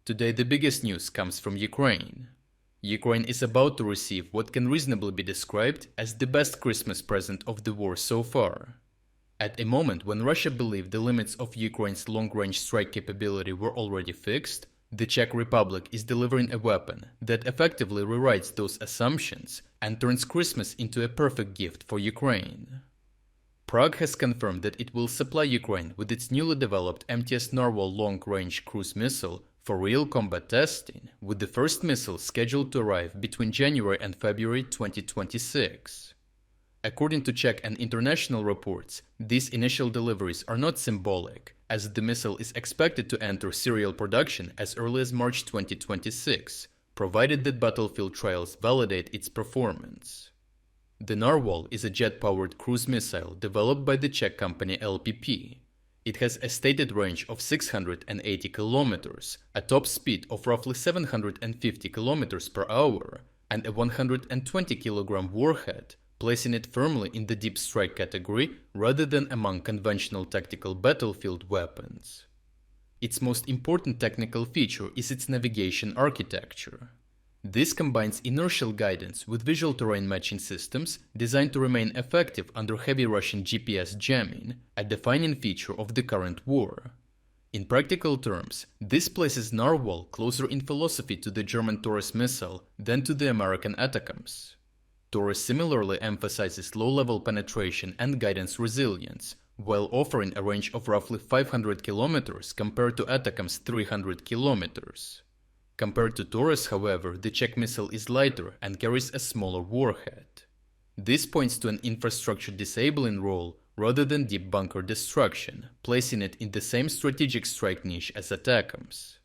Today the biggest news comes from Ukraine. Ukraine is about to receive what can reasonably be described as the best Christmas present of the war so far. At a moment when Russia believed the limits of Ukraine's long-range strike capability were already fixed, the Czech Republic is delivering a weapon that effectively rewrites those assumptions and turns Christmas into a perfect gift for Ukraine. Prague has confirmed that it will supply Ukraine with its newly developed MTS Narwhal long-range cruise missile for real combat testing, with the first missile scheduled to arrive between January and February 2026. According to Czech and international reports, these initial deliveries are not symbolic, as the missile is expected to enter serial production as early as March 2026, provided that battlefield trials validate its performance. The Narwhal is a jet-powered cruise missile developed by the Czech company LPP. It has a stated range of 680 kilometers, a top speed of roughly 750 kilometers per hour, and a 120 kilogram warhead, placing it firmly in the deep strike category rather than among conventional tactical battlefield weapons. Its most important technical feature is its navigation architecture. This combines inertial guidance with visual terrain matching systems designed to remain effective under heavy Russian GPS jamming, a defining feature of the current war. In practical terms, this places Narwhal closer in philosophy to the German Taurus missile than to the American ATACMS. Taurus similarly emphasizes low-level penetration and guidance resilience, while offering a range of roughly 500 kilometers compared to ATACMS' 300 kilometers. Compared to Taurus, however, the Czech missile is lighter and carries a smaller warhead. This points to an infrastructure disabling role rather than deep bunker destruction, placing it in the same strategic strike niche as ATACMS.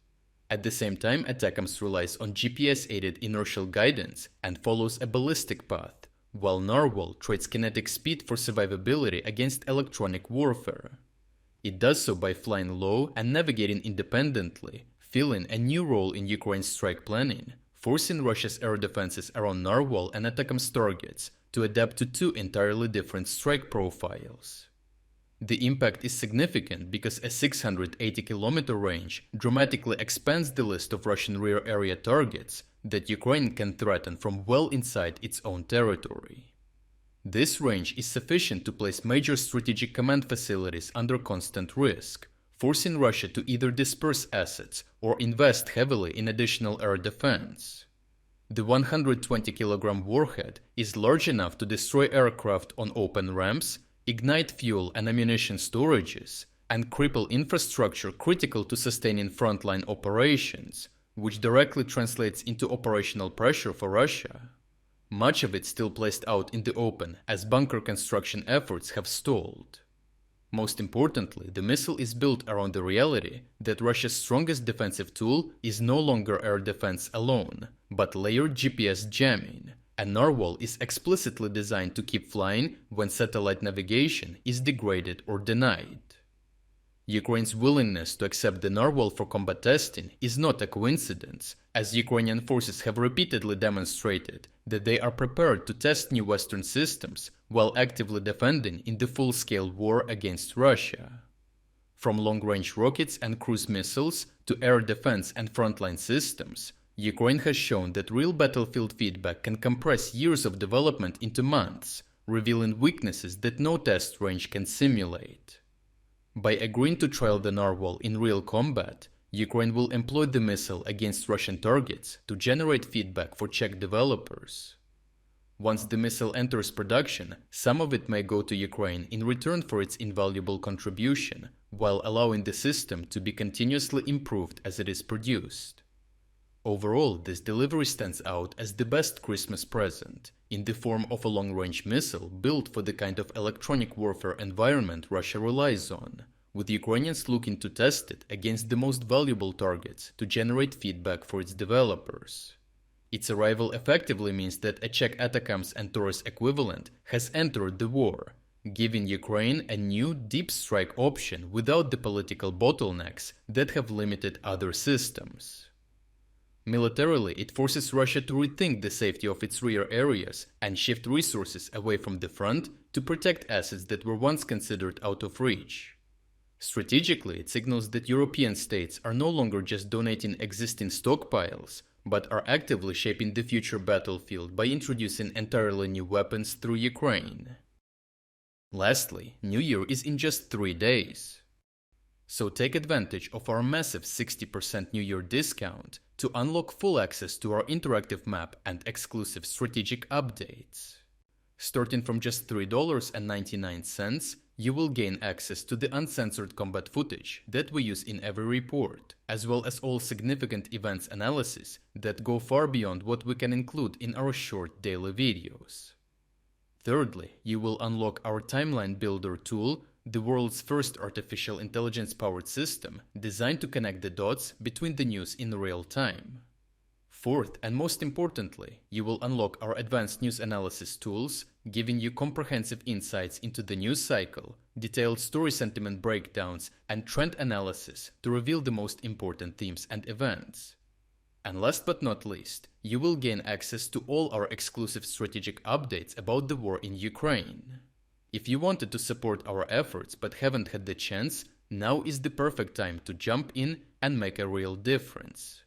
At the same time, ATACMS relies on GPS-aided inertial guidance and follows a ballistic path, while Narwhal trades kinetic speed for survivability against electronic warfare. It does so by flying low and navigating independently, filling a new role in Ukraine's strike planning, forcing Russia's air defenses around Narwhal and ATACMS targets to adapt to two entirely different strike profiles. The impact is significant because a 680-kilometer range dramatically expands the list of Russian rear area targets that Ukraine can threaten from well inside its own territory. This range is sufficient to place major strategic command facilities under constant risk, forcing Russia to either disperse assets or invest heavily in additional air defense. The 120-kilogram warhead is large enough to destroy aircraft on open ramps, ignite fuel and ammunition storages, and cripple infrastructure critical to sustaining frontline operations, which directly translates into operational pressure for Russia. Much of it still placed out in the open as bunker construction efforts have stalled. Most importantly, the missile is built around the reality that Russia's strongest defensive tool is no longer air defense alone, but layered GPS jamming, and Narwhal is explicitly designed to keep flying when satellite navigation is degraded or denied. Ukraine's willingness to accept the Narwhal for combat testing is not a coincidence, as Ukrainian forces have repeatedly demonstrated that they are prepared to test new Western systems while actively defending in the full-scale war against Russia. From long-range rockets and cruise missiles to air defense and frontline systems, Ukraine has shown that real battlefield feedback can compress years of development into months, revealing weaknesses that no test range can simulate. By agreeing to trial the Narwhal in real combat, Ukraine will employ the missile against Russian targets to generate feedback for Czech developers. Once the missile enters production, some of it may go to Ukraine in return for its invaluable contribution, while allowing the system to be continuously improved as it is produced. Overall, this delivery stands out as the best Christmas present, in the form of a long-range missile built for the kind of electronic warfare environment Russia relies on, with Ukrainians looking to test it against the most valuable targets to generate feedback for its developers. Its arrival effectively means that a Czech ATACMS and Taurus equivalent has entered the war, giving Ukraine a new deep strike option without the political bottlenecks that have limited other systems. Militarily, it forces Russia to rethink the safety of its rear areas and shift resources away from the front to protect assets that were once considered out of reach. Strategically, it signals that European states are no longer just donating existing stockpiles, but are actively shaping the future battlefield by introducing entirely new weapons through Ukraine. Lastly, New Year is in just 3 days. So take advantage of our massive 60% New Year discount to unlock full access to our interactive map and exclusive strategic updates. Starting from just $3.99, you will gain access to the uncensored combat footage that we use in every report, as well as all significant events analysis that go far beyond what we can include in our short daily videos. Thirdly, you will unlock our Timeline Builder tool, the world's first artificial intelligence-powered system designed to connect the dots between the news in real time. Fourth, and most importantly, you will unlock our advanced news analysis tools, giving you comprehensive insights into the news cycle, detailed story sentiment breakdowns, and trend analysis to reveal the most important themes and events. And last but not least, you will gain access to all our exclusive strategic updates about the war in Ukraine. If you wanted to support our efforts but haven't had the chance, now is the perfect time to jump in and make a real difference.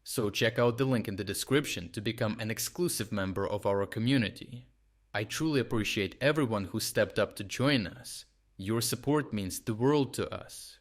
So check out the link in the description to become an exclusive member of our community. I truly appreciate everyone who stepped up to join us. Your support means the world to us.